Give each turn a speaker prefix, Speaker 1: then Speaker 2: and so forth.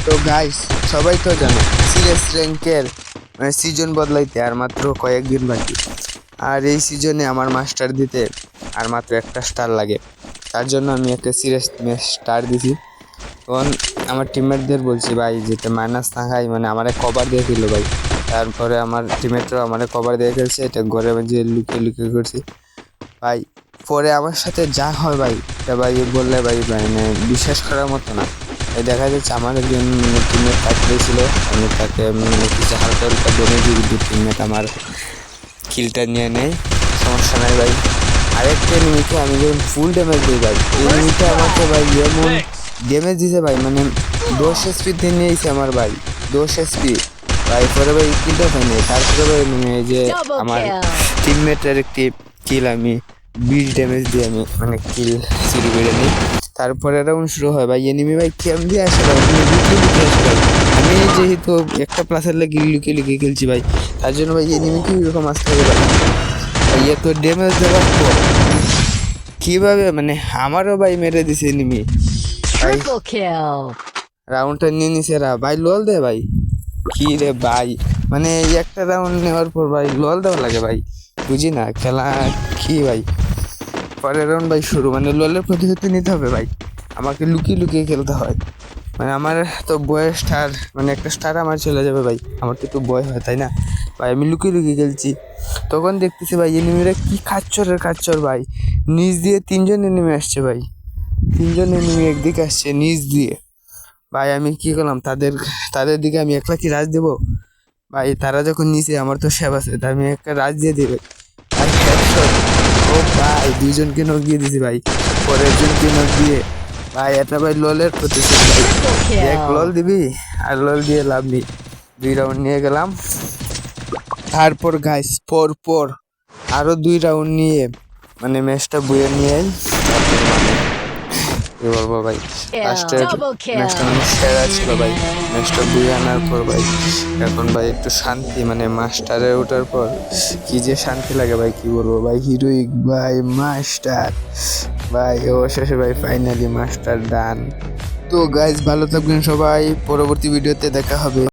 Speaker 1: তো গাইস, সবাই তো জানে সিরিয়াস র্যাঙ্কের মানে সিজন বদলাইতে আর মাত্র কয়েকদিন বাকি। আর এই সিজনে আমার মাস্টার দিতে আর মাত্র একটা স্টার লাগে। তার জন্য আমি একটা সিরিয়াস স্টার দিছি। তখন আমার টিমমেটদের বলছি ভাই যেতে মাইনাস না খাই, মানে আমারে কভার দিয়ে দিল ভাই। তারপরে আমার টিমমেটরাও আমারে কভার দিয়ে খেলছে, এটা ঘরে যে লুকিয়ে লুকিয়ে করছি ভাই। পরে আমার সাথে যা হয় ভাই, এটা ভাই বললে ভাই মানে বিশ্বাস করার মতো না। এই দেখা যাচ্ছে আমার একজন টিমমেট কাটতেছিল, আমি তাকে কিছু হালকা হালকা ডেমে দিয়ে কিন্তু টিমমেট আমার কিলটা নিয়ে নেয়, সমস্যা নাই ভাই। আরেকটা এনিমিকে আমি যখন ফুল ড্যামেজ দিই ভাই, এনিমিটা আমাকে ভাই এমন ড্যামেজ দিছে ভাই, মানে 10 SP নিয়েছে আমার ভাই, 10 SP ভাই। পরে ভাই কিলটা পাইনি, তারপরে ভাই মানে এই যে আমার টিমমেটের একটি কিল আমি 20 ড্যামেজ দিয়ে আমি মানে কিল চুরি করে নিই। তারপরে রাউন্ড শুরু হয় ভাই, এনিমি ভাই কেম দিয়ে আসে ভাই, লুকিয়ে লুকিয়ে আসে ভাই। আমি যেহেতু একটা প্লাসের লাগে লুকিয়ে লুকিয়ে খেলছি ভাই, তার জন্য ভাই এনিমিকে এরকম আসতে হবে ভাই। ভাই এত ড্যামেজ দেওয়ার পর কিভাবে মানে আমারও ভাই মেরে দিছে এনিমি ভাই, রাউন্ডটা নিয়ে নিছে ভাই। লোল দে ভাই, কি রে ভাই, মানে এই একটা রাউন্ড নেওয়ার পর ভাই লোল দেওয়া লাগে ভাই, বুঝি না খেলা কি ভাই। পরের রাউন্ড ভাই শুরু, মানে লোলের প্রতিশোধ নিতে হবে ভাই, আমাকে লুকিয়ে লুকিয়ে খেলতে হয়। মানে আমার তো বয়ের স্টার, মানে একটা স্টার আমার চলে যাবে ভাই, আমার তো একটু বয় হয় তাই না ভাই। আমি লুকিয়ে লুকিয়ে খেলছি, তখন দেখতেছি ভাই এনিমিরা কি খাচ্চর ভাই, নিচ দিয়ে 3জন এনিমি আসছে ভাই, 3জন এনিমি একদিকে আসছে নিচ দিয়ে ভাই। আমি কি করলাম, তাদের দিকে আমি একলা কি রাজ দেবো ভাই? তারা যখন নিচে, আমার তো সেব আছে, তাই আমি একটা রাজ দিয়ে দিই ভাই। আর headshot, ও ভাই 2জনকে নক দিয়ে দিছি ভাই। পরের জনকে নক দিয়ে ভাই, এটা ভাই লোলের প্রতিশোধ ভাই। এক লোল দিবি আর লোল দিয়ে লাভ নেই। 2 রাউন্ড নিয়ে গেলাম। তারপর গাইস পর আরো 2 রাউন্ড নিয়ে মানে ম্যাচটা বয়ে নিয়ে তারপর মানে কি বলবো ভাই, লাস্টের ম্যাচটা মানে সেরা ছিল ভাই। ম্যাচটা বয়ে আনার পর ভাই এখন ভাই একটু শান্তি, মানে মাস্টারে ওঠার পর কি যে শান্তি লাগে ভাই, কি বলবো ভাই। হিরোইক ভাই মাস্টার ভাই, অবশেষে ভাই ফাইনালি মাস্টার ডান। তো গাইস ভালো থাকবেন সবাই, পরবর্তী ভিডিওতে দেখা হবে।